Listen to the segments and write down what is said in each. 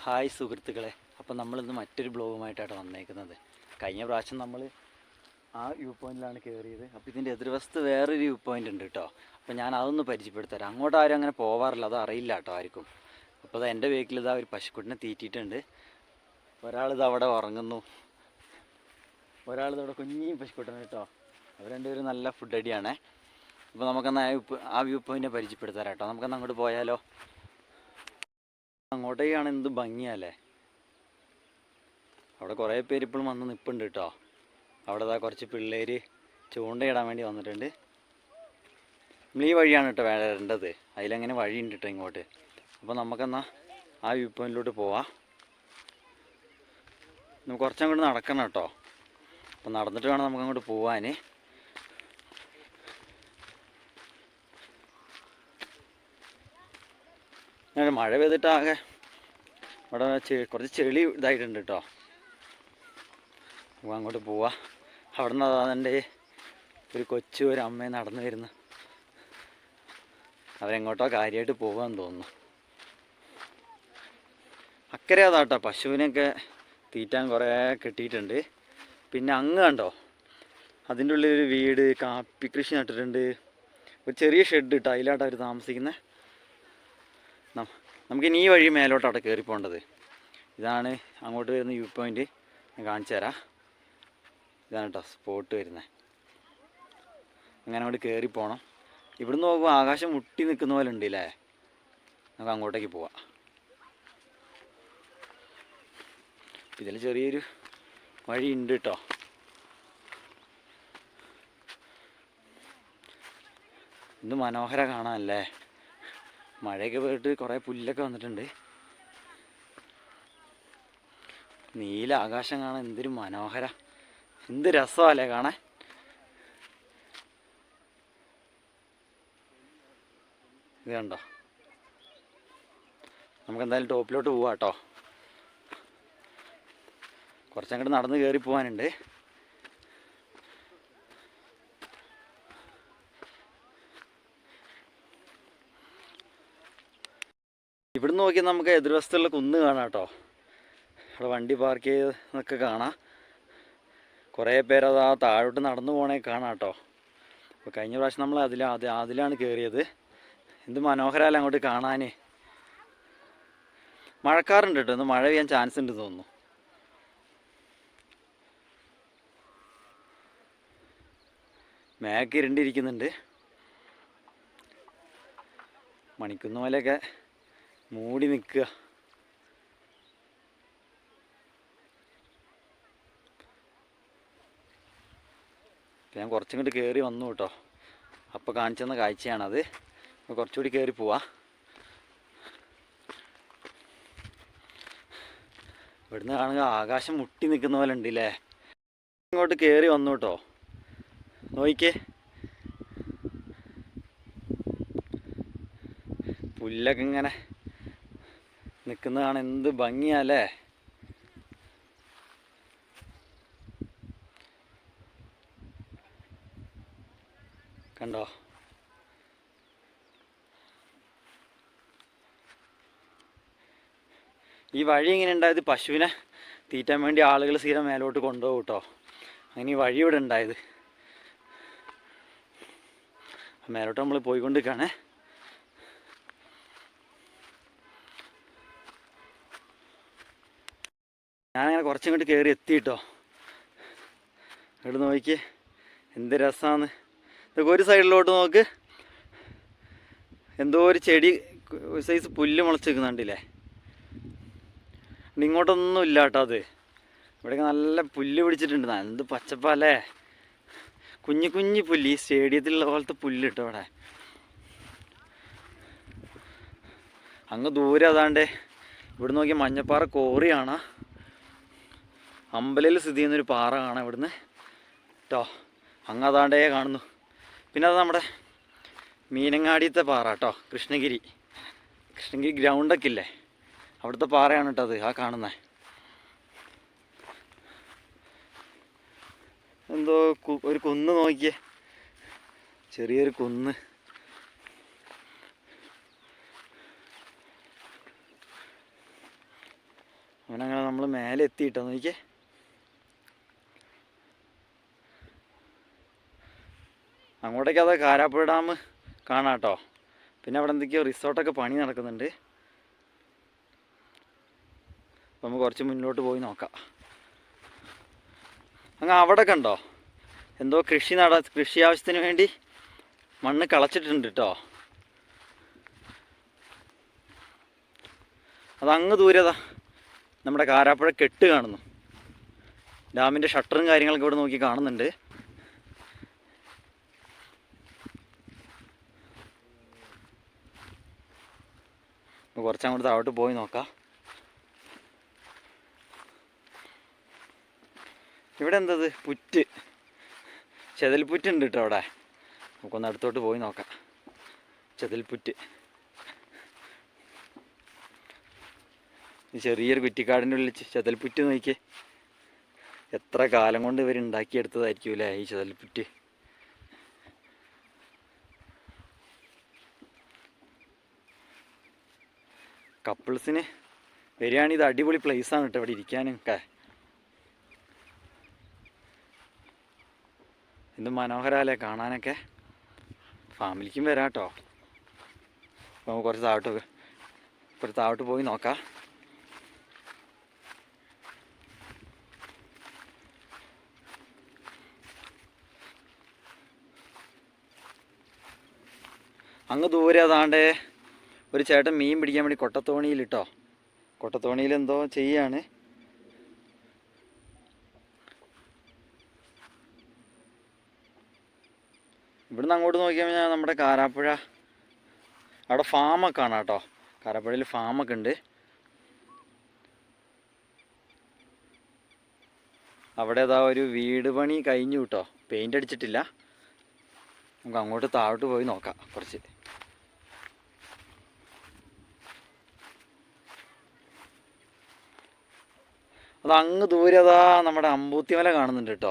Hi സുഹൃത്തുക്കളെ, അപ്പോൾ നമ്മളിന്ന് മറ്റൊരു ബ്ലോഗുമായിട്ടാണ് വന്നേക്കുന്നത്. കഴിഞ്ഞ പ്രാവശ്യം നമ്മൾ ആ വ്യൂ പോയിന്റിലാണ് കയറിയത്. അപ്പോൾ ഇതിൻ്റെ എതിർവശത്ത് വേറൊരു വ്യൂ പോയിന്റ് ഉണ്ട് കേട്ടോ. അപ്പോൾ ഞാൻ അതൊന്ന് പരിചയപ്പെടുത്തരാം. അങ്ങോട്ട് ആരും അങ്ങനെ പോവാറില്ല, അത് അറിയില്ല കേട്ടോ ആർക്കും. അപ്പോൾ അത് എൻ്റെ വീട്ടിൽ ഇതാ ഒരു പശുക്കുട്ടിനെ തീറ്റിയിട്ടുണ്ട്. ഒരാളിത് അവിടെ ഉറങ്ങുന്നു, ഒരാളിതവിടെ കുഞ്ഞിയും പശുക്കുട്ടനെ കേട്ടോ. അവർ രണ്ടുപേരും നല്ല ഫുഡ് അടിയാണേ. അപ്പോൾ നമുക്കെന്നാൽ ആ വ്യൂ പോയിന്റിനെ പരിചയപ്പെടുത്തരാം കേട്ടോ. നമുക്കെന്നാൽ അങ്ങോട്ട് പോയാലോ? അങ്ങോട്ടേക്കാണ് എന്ത് ഭംഗിയല്ലേ. അവിടെ കുറേ പേര് ഇപ്പോഴും വന്ന് നിൽപ്പുണ്ട് കേട്ടോ. അവിടെ ഇതാ കുറച്ച് പിള്ളേർ ചൂണ്ടയിടാൻ വേണ്ടി വന്നിട്ടുണ്ട്. നമ്മൾ ഈ വഴിയാണ് കേട്ടോ വരേണ്ടത്. അതിലങ്ങനെ വഴിയുണ്ട് കേട്ടോ ഇങ്ങോട്ട്. അപ്പോൾ നമുക്കെന്നാൽ ആ വ്യൂ പോയിന്റിലോട്ട് പോവാം. നമുക്ക് കുറച്ചങ്ങോട്ട് നടക്കണം കേട്ടോ. അപ്പോൾ നടന്നിട്ട് വേണം നമുക്കങ്ങോട്ട് പോവാൻ. മഴ പെയ്തിട്ടാകെ അവിടെ കുറച്ച് ചെളി ഇതായിട്ടുണ്ട് കേട്ടോ. അപ്പോൾ അങ്ങോട്ട് പോവാം. അവിടെ നിന്ന് അതെൻ്റെ ഒരു കൊച്ചു ഒരു അമ്മയെ നടന്നു വരുന്നു. അവരെങ്ങോട്ടോ കാര്യമായിട്ട് പോകാമെന്ന് തോന്നുന്നു. അക്കരെ അതാട്ടോ പശുവിനൊക്കെ തീറ്റാൻ കുറേ കെട്ടിയിട്ടുണ്ട്. പിന്നെ അങ്ങ് കണ്ടോ, അതിൻ്റെ ഉള്ളിലൊരു വീട്, കാപ്പി കൃഷി നട്ടിട്ടുണ്ട്. ഒരു ചെറിയ ഷെഡ് ഇട്ടോ, അതിലാട്ടോ അവർ താമസിക്കുന്നത്. നമുക്കിനി ഈ വഴി മേലോട്ട് അവിടെ കയറി പോകേണ്ടത്. ഇതാണ് അങ്ങോട്ട് വരുന്ന വ്യൂ പോയിന്റ്. ഞാൻ കാണിച്ചു തരാം. ഇതാണ് കേട്ടോ സ്പോട്ട് വരുന്നത്. അങ്ങനെ അങ്ങോട്ട് കയറി പോകണം. ഇവിടുന്ന് നോക്കുമ്പോൾ ആകാശം മുട്ടി നിൽക്കുന്ന പോലെ ഉണ്ട് അല്ലേ. നമുക്ക് അങ്ങോട്ടേക്ക് പോവാം. ഇതിൽ ചെറിയൊരു വഴി ഉണ്ട് കേട്ടോ. ഇന്ന് മനോഹര കാണാനല്ലേ. മഴയൊക്കെ പോയിട്ട് കുറേ പുല്ലൊക്കെ വന്നിട്ടുണ്ട്. നീല ആകാശം കാണാൻ എന്തൊരു മനോഹര, എന്ത് രസമല്ലേ കാണാൻ. ഇത് കണ്ടോ. നമുക്കെന്തായാലും ടോപ്പിലോട്ട് പോവാം കേട്ടോ. കുറച്ചങ്ങോട്ട് നടന്ന് കയറി പോകാനുണ്ട്. ഇവിടുന്ന് നോക്കിയാൽ നമുക്ക് എതിർവശത്തുള്ള കുന്ന് കാണാം കേട്ടോ. അവിടെ വണ്ടി പാർക്ക് ചെയ്തൊക്കെ കാണാം. കുറേ പേരത് ആ താഴോട്ട് നടന്നു പോകണേ കാണാം കേട്ടോ. അപ്പോൾ കഴിഞ്ഞ പ്രാവശ്യം നമ്മൾ അതിലാണ് കയറിയത്. എന്ത് മനോഹരമല്ല അങ്ങോട്ട് കാണാൻ. മഴക്കാറുണ്ട് കേട്ടോ. ഇന്ന് മഴ പെയ്യാൻ ചാൻസ് ഉണ്ട് തോന്നുന്നു. മേഘം ഇരുണ്ടിരിക്കുന്നുണ്ട്. മണിക്കുന്നുമലയൊക്കെ മൂടി നിൽക്കുക. ഞാൻ കുറച്ചിങ്ങോട്ട് കയറി വന്നു കേട്ടോ. അപ്പോൾ കാണിച്ചു തന്ന കാഴ്ചയാണത്. കുറച്ചുകൂടി കയറി പോവാ. ഇവിടുന്ന് കാണുക ആകാശം മുട്ടി നിൽക്കുന്ന പോലെ ഉണ്ട് അല്ലേ. ഇങ്ങോട്ട് കയറി വന്നു കേട്ടോ. നോക്കിക്കേ, പുല്ലൊക്കെ ഇങ്ങനെ നിൽക്കുന്നതാണ്. എന്ത് ഭംഗിയല്ലേ. കണ്ടോ. ഈ വഴി ഇങ്ങനെ ഉണ്ടായത് പശുവിനെ തീറ്റാൻ വേണ്ടി ആളുകൾ സ്ഥിരം മേലോട്ട് കൊണ്ടുപോകും കേട്ടോ. അങ്ങനെ ഈ വഴി ഇവിടെ ഉണ്ടായത്. മേലോട്ട് നമ്മൾ പോയിക്കൊണ്ടിരിക്കുകയാണ്. ഞാനങ്ങനെ കുറച്ചിങ്ങോട്ട് കയറി എത്തിയിട്ടോ. ഇവിടെ നോക്കിയേ എന്ത് രസമാണ്. ഇതൊക്കെ ഒരു സൈഡിലോട്ട് നോക്ക്, എന്തോ ഒരു ചെടി, ഒരു സൈസ് പുല്ല് മുളച്ച് നിൽക്കുന്നുണ്ടില്ലേ. ഇങ്ങോട്ടൊന്നും ഇല്ല കേട്ടോ. അത് ഇവിടെയൊക്കെ നല്ല പുല്ല് പിടിച്ചിട്ടുണ്ട്. എന്ത് പച്ചപ്പല്ലേ, കുഞ്ഞു കുഞ്ഞു പുല്ല്. ഈ സ്റ്റേഡിയത്തിലുള്ള പോലത്തെ പുല്ല് കേട്ടോ ഇവിടെ. അങ്ങ് ദൂരെ അതാണ്ട് ഇവിടെ നോക്കിയ മഞ്ഞപ്പാറ കോറിയാണ്. അമ്പലയിൽ സ്ഥിതി ചെയ്യുന്നൊരു പാറ കാണാം ഇവിടുന്ന് കേട്ടോ. അങ്ങ് അതാണ്ടേ കാണുന്നു. പിന്നെ അത് നമ്മുടെ മീനങ്ങാടിയത്തെ പാറ കേട്ടോ. കൃഷ്ണഗിരി ഗ്രൗണ്ടൊക്കെ ഇല്ലേ, അവിടുത്തെ പാറയാണ് കേട്ടോ അത് ആ കാണുന്നത്. എന്തോ ഒരു കുന്ന് നോക്കിയേ, ചെറിയൊരു കുന്ന്. അവനങ്ങനെ നമ്മൾ മേലെ എത്തിയിട്ടോ നോക്കിയേ. അങ്ങോട്ടേക്ക് അത് കാരാപ്പുഴ ഡാം കാണാം കേട്ടോ. പിന്നെ അവിടെ എന്തൊക്കെയോ റിസോർട്ടൊക്കെ പണി നടക്കുന്നുണ്ട്. അപ്പം നമുക്ക് കുറച്ച് മുന്നോട്ട് പോയി നോക്കാം. അങ്ങ് അവിടെ കണ്ടോ എന്തോ കൃഷി ആവശ്യത്തിന് വേണ്ടി മണ്ണ് കളച്ചിട്ടുണ്ട് കേട്ടോ. അതങ്ങ് ദൂരതാ നമ്മുടെ കാരാപ്പുഴ കെട്ട് കാണുന്നു. ഡാമിൻ്റെ ഷട്ടറും കാര്യങ്ങളൊക്കെ ഇവിടെ നോക്കി കാണുന്നുണ്ട്. കുറച്ചങ്ങോട്ട് താഴോട്ട് പോയി നോക്കാം. ഇവിടെ എന്തത് പുറ്റ്, ചെതൽപ്പുറ്റുണ്ട് കേട്ടോ അവിടെ. നമുക്കൊന്ന് അടുത്തോട്ട് പോയി നോക്കാം. ചെതൽപ്പുറ്റ് ചെറിയൊരു കുറ്റിക്കാടിൻ്റെ ഉള്ളിൽ ചെതൽപ്പുറ്റ് നോക്കിയേ. എത്ര കാലം കൊണ്ട് ഇവർ ഉണ്ടാക്കിയെടുത്തതായിരിക്കും അല്ലേ ഈ ചെതൽപ്പുറ്റ്. കപ്പിൾസിന് വരികയാണെങ്കിൽ ഇത് അടിപൊളി പ്ലേസാണ് കേട്ടോ ഇവിടെ ഇരിക്കാനും ഒക്കെ. എന്ത് മനോഹരമല്ലേ കാണാനൊക്കെ. ഫാമിലിക്കും വരാം കേട്ടോ. അപ്പോൾ നമുക്ക് കുറച്ച് താഴോട്ട് പോയി നോക്കാം. അങ്ങ് ദൂരെ അതാണ്ട് ഒരു ചേട്ടൻ മീൻ പിടിക്കാൻ വേണ്ടി കൊട്ടത്തോണിയിലിട്ടോ. കൊട്ടത്തോണിയിൽ എന്തോ ചെയ്യാണ്. ഇവിടുന്ന് അങ്ങോട്ട് നോക്കി കഴിഞ്ഞാൽ നമ്മുടെ കാരാപ്പുഴ അവിടെ ഫാമൊക്കെ കാണാം കേട്ടോ. കാരാപ്പുഴയിൽ ഫാമൊക്കെ ഉണ്ട്. അവിടെ ഏതാ ഒരു വീട് പണി കഴിഞ്ഞു കേട്ടോ. പെയിൻ്റ് അടിച്ചിട്ടില്ല. നമുക്ക് അങ്ങോട്ട് താഴോട്ട് പോയി നോക്കാം കുറച്ച്. അത് അങ്ങ് ദൂരെ അതാ നമ്മുടെ അമ്പൂത്തിമല കാണുന്നുണ്ട് കേട്ടോ.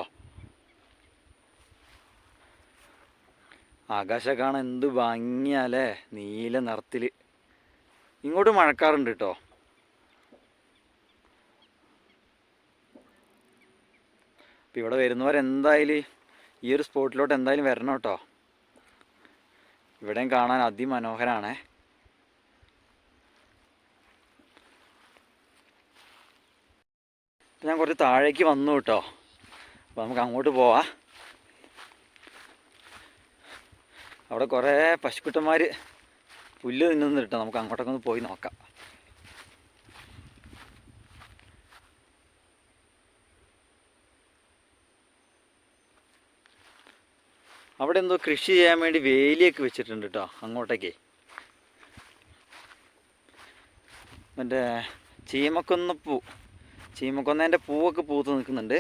ആകാശം കാണാൻ എന്ത് ഭംഗിയാലേ, നീല നിറത്തിൽ. ഇങ്ങോട്ട് മഴക്കാറുണ്ട് കേട്ടോ. അപ്പം ഇവിടെ വരുന്നവരെന്തായാലും ഈ ഒരു സ്പോട്ടിലോട്ട് എന്തായാലും വരണം കേട്ടോ. ഇവിടെയും കാണാൻ അതിമനോഹരമാണേ. ഞാൻ കുറച്ച് താഴേക്ക് വന്നു കേട്ടോ. അപ്പോൾ നമുക്ക് അങ്ങോട്ട് പോവാം. അവിടെ കുറേ പശുക്കുട്ടന്മാർ പുല്ല് തിന്നുന്നുണ്ട് കേട്ടോ. നമുക്ക് അങ്ങോട്ടൊക്കെ ഒന്ന് പോയി നോക്കാം. അവിടെ എന്തോ കൃഷി ചെയ്യാൻ വേണ്ടി വേലിയൊക്കെ വെച്ചിട്ടുണ്ട് കേട്ടോ അങ്ങോട്ടേക്ക്. മറ്റേ ചീമക്കൊന്നേൻ്റെ പൂവൊക്കെ പൂത്ത് നിൽക്കുന്നുണ്ട്.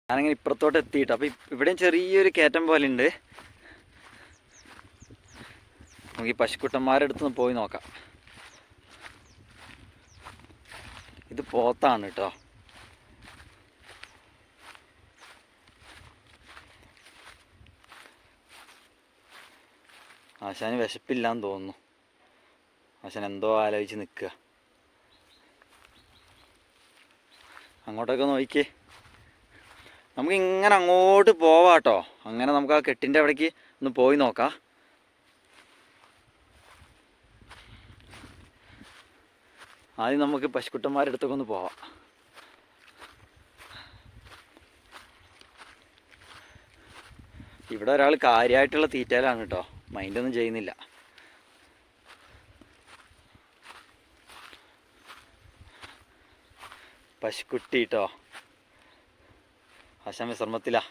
ഞാനങ്ങനെ ഇപ്പുറത്തോട്ട് എത്തിയിട്ട് അപ്പം ഇവിടെയും ചെറിയൊരു കയറ്റം പോലെ ഉണ്ട്. നമുക്ക് ഈ പശുക്കുട്ടന്മാരുടെ അടുത്ത് പോയി നോക്കാം. ഇത് പോത്താണ് കേട്ടോ. ആശാന് വിശപ്പില്ലാന്ന് തോന്നുന്നു. ആശാൻ എന്തോ ആലോചിച്ച് നിൽക്കുക. അങ്ങോട്ടൊക്കെ നോക്കിക്കേ. നമുക്ക് ഇങ്ങനെ അങ്ങോട്ട് പോവാം കേട്ടോ. അങ്ങനെ നമുക്ക് ആ കെട്ടിൻ്റെ അവിടേക്ക് ഒന്ന് പോയി നോക്കാം. ആദ്യം നമുക്ക് പശുക്കുട്ടന്മാരുടെ അടുത്തൊക്കെ ഒന്ന് പോവാം. ഇവിടെ ഒരാൾ കാര്യമായിട്ടുള്ള തീറ്റയിലാണ് കേട്ടോ. മൈൻഡൊന്നും ചെയ്യുന്നില്ല. പശുക്കുട്ടി കേട്ടോ. ആശാൻ വിശ്രമത്തിലാ.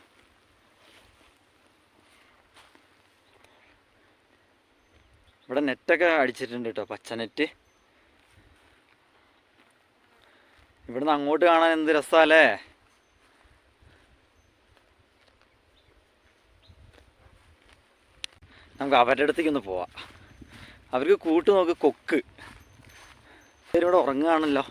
ഇവിടെ നെറ്റൊക്കെ അടിച്ചിട്ടുണ്ട് കേട്ടോ, പച്ച നെറ്റ്. ഇവിടുന്ന് അങ്ങോട്ട് കാണാൻ എന്ത് രസമല്ലേ. നമുക്ക് അവരുടെ അടുത്തേക്ക് ഒന്ന് പോവാം. അവർക്ക് കൂട്ട് നോക്ക്, കൊക്ക്. ഇവിടെ ഉറങ്ങുകയാണല്ലോ.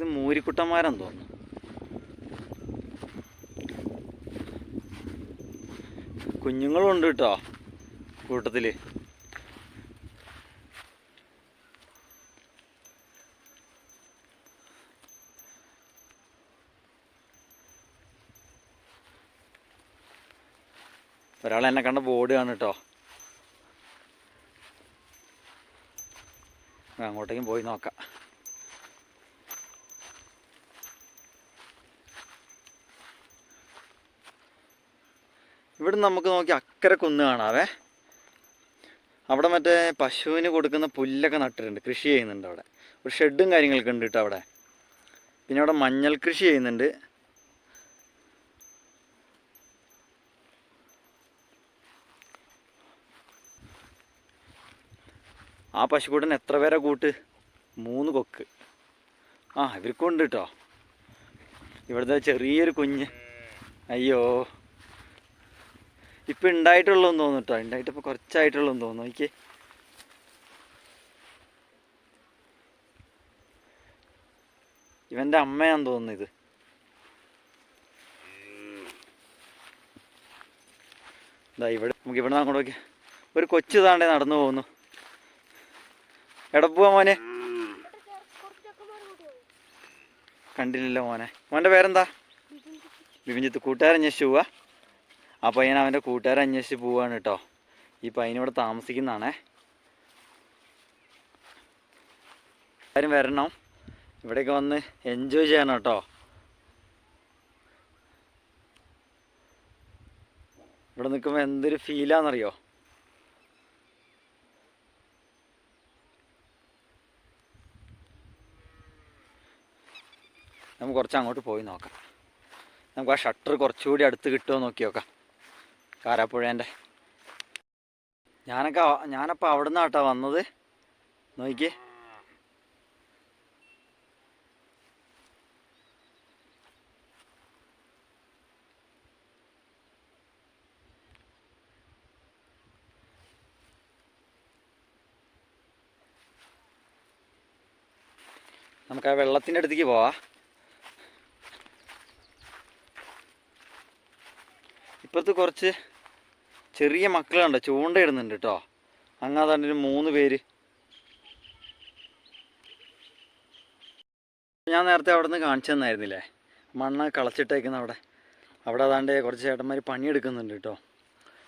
ഇത് മൂരിക്കുട്ടന്മാരാന്ന് തോന്നുന്നു. കുഞ്ഞുങ്ങളും ഉണ്ട് കേട്ടോ കൂട്ടത്തിൽ. ഒരാൾ എന്നെ കണ്ട ബോർഡ് കാണും കേട്ടോ. അങ്ങോട്ടേക്കും പോയി നോക്കാം. ഇവിടെ നമുക്ക് നോക്കി അക്കരെ കുന്ന് കാണാവേ. അവിടെ മറ്റേ പശുവിന് കൊടുക്കുന്ന പുല്ലൊക്കെ നട്ടിട്ടുണ്ട്, കൃഷി ചെയ്യുന്നുണ്ട് അവിടെ. ഒരു ഷെഡും കാര്യങ്ങളൊക്കെ ഉണ്ട് കേട്ടോ അവിടെ. പിന്നെ അവിടെ മഞ്ഞൾ കൃഷി ചെയ്യുന്നുണ്ട്. ആ പശുക്കൂട്ടൻ എത്ര പേരെ കൂട്ട്? 3 കൊക്ക്. ആ ഇവർക്കുണ്ട് കേട്ടോ. ഇവിടുത്തെ ചെറിയൊരു കുഞ്ഞ്. അയ്യോ, ഇപ്പം ഉണ്ടായിട്ടുള്ളൂന്ന് തോന്നുന്നു കേട്ടോ. ഉണ്ടായിട്ടിപ്പോൾ കുറച്ചായിട്ടുള്ളൂന്ന് തോന്നുന്നു. എനിക്ക് ഇവൻ്റെ അമ്മയാന്ന് തോന്നുന്നു ഇത്. ഇതാ ഇവിടെ നമുക്ക് ഇവിടെ നിന്ന് അങ്ങോട്ട് നോക്കിയാൽ ഒരു കൊച്ചു താണ്ടേ നടന്നു പോകുന്നു. എവിടെ പോവാ മോനെ? കണ്ടില്ലല്ലോ മോനെ. മോൻ്റെ പേരെന്താ? വിഭിഞ്ചിത്ത്. കൂട്ടുകാരന്വേഷിച്ച് പോവാ. ആ പയ്യൻ അവൻ്റെ കൂട്ടുകാരെ അന്വേഷിച്ച് പോവാണ് കേട്ടോ. ഈ പയ്യനിവിടെ താമസിക്കുന്നതാണേ. എല്ലാവരും വരണം, ഇവിടെയൊക്കെ വന്ന് എൻജോയ് ചെയ്യണം കേട്ടോ. ഇവിടെ നിൽക്കുമ്പോൾ എന്തൊരു ഫീലാണെന്നറിയോ? നമുക്ക് കുറച്ച് അങ്ങോട്ട് പോയി നോക്കാം. നമുക്ക് ആ ഷട്ടർ കുറച്ചുകൂടി അടുത്ത് കിട്ടുമോ നോക്കി നോക്കാം. കാരാപ്പുഴേൻ്റെ. ഞാനപ്പോൾ അവിടെ നിന്നാട്ടോ വന്നത്. നോക്കിയേ, നമുക്ക് ആ വെള്ളത്തിൻ്റെ അടുത്തേക്ക് പോവാം. ഇപ്പുറത്ത് കുറച്ച് ചെറിയ മക്കളുണ്ടോ ചൂണ്ടയിടുന്നുണ്ട് കേട്ടോ. അങ്ങ് അതാണ്ട് 3 പേര്. ഞാൻ നേരത്തെ അവിടെ നിന്ന് കാണിച്ചു തന്നായിരുന്നില്ലേ, മണ്ണ് കളച്ചിട്ടേക്കുന്ന അവിടെ. അവിടെ അതാണ്ട് കുറച്ച് ചേട്ടന്മാർ പണിയെടുക്കുന്നുണ്ട് കേട്ടോ.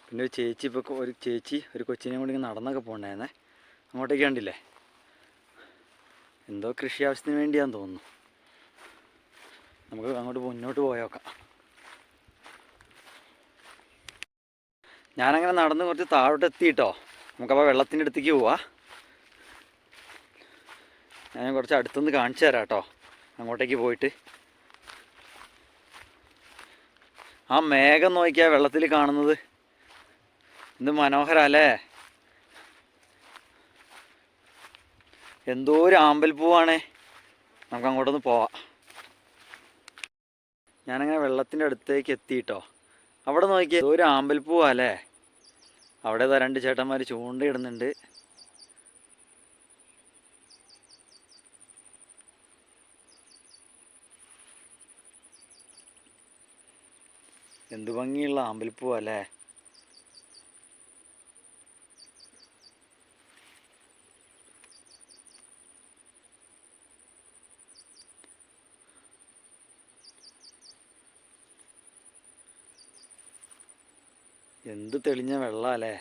പിന്നെ ഒരു ചേച്ചി, ഇപ്പോൾ ഒരു ചേച്ചി ഒരു കൊച്ചിനെയും കൂടി ഇങ്ങനെ നടന്നൊക്കെ പോകണ്ടായിരുന്നേ. അങ്ങോട്ടേക്ക് കണ്ടില്ലേ, എന്തോ കൃഷി ആവശ്യത്തിന് വേണ്ടിയാന്ന് തോന്നുന്നു. നമുക്ക് അങ്ങോട്ട് മുന്നോട്ട് പോയേക്കാം. ഞാനങ്ങനെ നടന്ന് കുറച്ച് താഴോട്ട് എത്തിയിട്ടോ. നമുക്കപ്പോൾ വെള്ളത്തിൻ്റെ അടുത്തേക്ക് പോവാം. ഞാൻ കുറച്ച് അടുത്തുനിന്ന് കാണിച്ചു തരാം കേട്ടോ അങ്ങോട്ടേക്ക് പോയിട്ട്. ആ മേഘം നോക്കിയാൽ വെള്ളത്തിൽ കാണുന്നത് എന്ത് മനോഹരല്ലേ. എന്തോ ഒരു ആമ്പൽപ്പൂവാണേ. നമുക്ക് അങ്ങോട്ടൊന്ന് പോവാം. ഞാനങ്ങനെ വെള്ളത്തിൻ്റെ അടുത്തേക്ക് എത്തിയിട്ടോ. അവിടെ നോക്കിയാൽ എന്തോ ഒരു ആമ്പൽപ്പൂവല്ലേ. അവിടെ 2 ചേട്ടന്മാർ ചൂണ്ടയിടുന്നുണ്ട്. എന്ത് ഭംഗിയുള്ള ആമ്പൽപ്പൂവല്ലേ. എന്ത് തെളിഞ്ഞ വെള്ളമല്ലേ.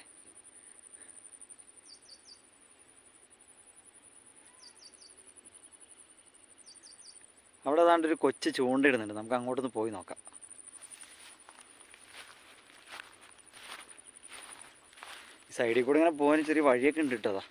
അവിടെ ഏതാണ്ട് ഒരു കൊച്ചു ചൂണ്ടയിടുന്നുണ്ട്. നമുക്ക് അങ്ങോട്ടൊന്ന് പോയി നോക്കാം. ഈ സൈഡിൽ കൂടെ ഇങ്ങനെ പോകാൻ ചെറിയ വഴിയൊക്കെ ഉണ്ട് കേട്ടോ.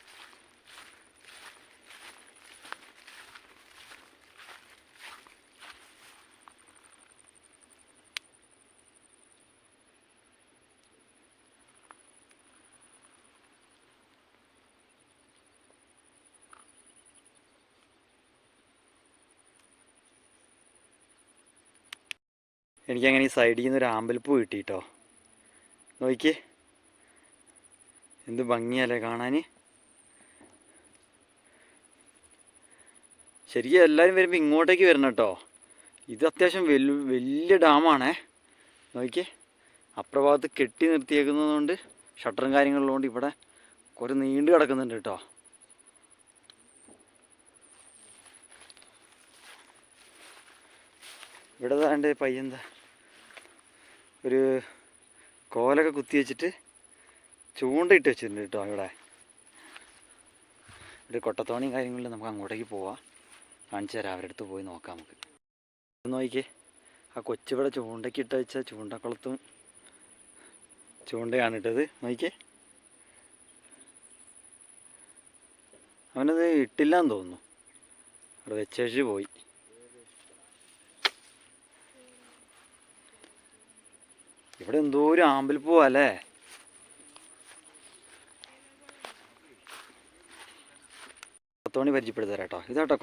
എനിക്കങ്ങനെ ഈ സൈഡിൽ നിന്ന് ഒരു ആമ്പൽപ്പൂ കിട്ടി കേട്ടോ. നോക്കിയേ, എന്ത് ഭംഗിയല്ലേ കാണാൻ. ശരിക്കും എല്ലാവരും വരുമ്പോൾ ഇങ്ങോട്ടേക്ക് വരണം കേട്ടോ. ഇത് അത്യാവശ്യം വലിയ ഡാമാണേ. നോക്കിയേ, അപ്രഭാഗത്ത് കെട്ടി നിർത്തിയേക്കുന്നതുകൊണ്ട് ഷട്ടറും കാര്യങ്ങളുള്ളതുകൊണ്ട് ഇവിടെ കുറേ നീണ്ടു കിടക്കുന്നുണ്ട് കേട്ടോ. ഇവിടെ താണ്ട് പയ്യന്താ ഒരു കോലൊക്കെ കുത്തി വെച്ചിട്ട് ചൂണ്ടയിട്ട് വെച്ചിട്ടുണ്ട് കേട്ടോ. ഇവിടെ ഒരു കൊട്ടത്തോണിയും കാര്യങ്ങളിലും നമുക്ക് അങ്ങോട്ടേക്ക് പോവാം. കാണിച്ചു തരാം, അവരുടെ അടുത്ത് പോയി നോക്കാം നമുക്ക്. നോക്കിക്കേ, ആ കൊച്ചിവിടെ ചൂണ്ടയ്ക്ക് ഇട്ട് വെച്ച ചൂണ്ടക്കുളത്തും ചൂണ്ടയാണ് ഇട്ടത്. നോക്കിക്കേ, അവനത് ഇട്ടില്ലാന്ന് തോന്നുന്നു, അവിടെ വെച്ചേച്ച് പോയി. ഇവിടെ എന്തോ ഒരു ആമ്പൽപ്പൂവാ അല്ലേ. കൊട്ടത്തോണി പരിചയപ്പെടുത്തരാം കേട്ടോ. ഇതാട്ടോ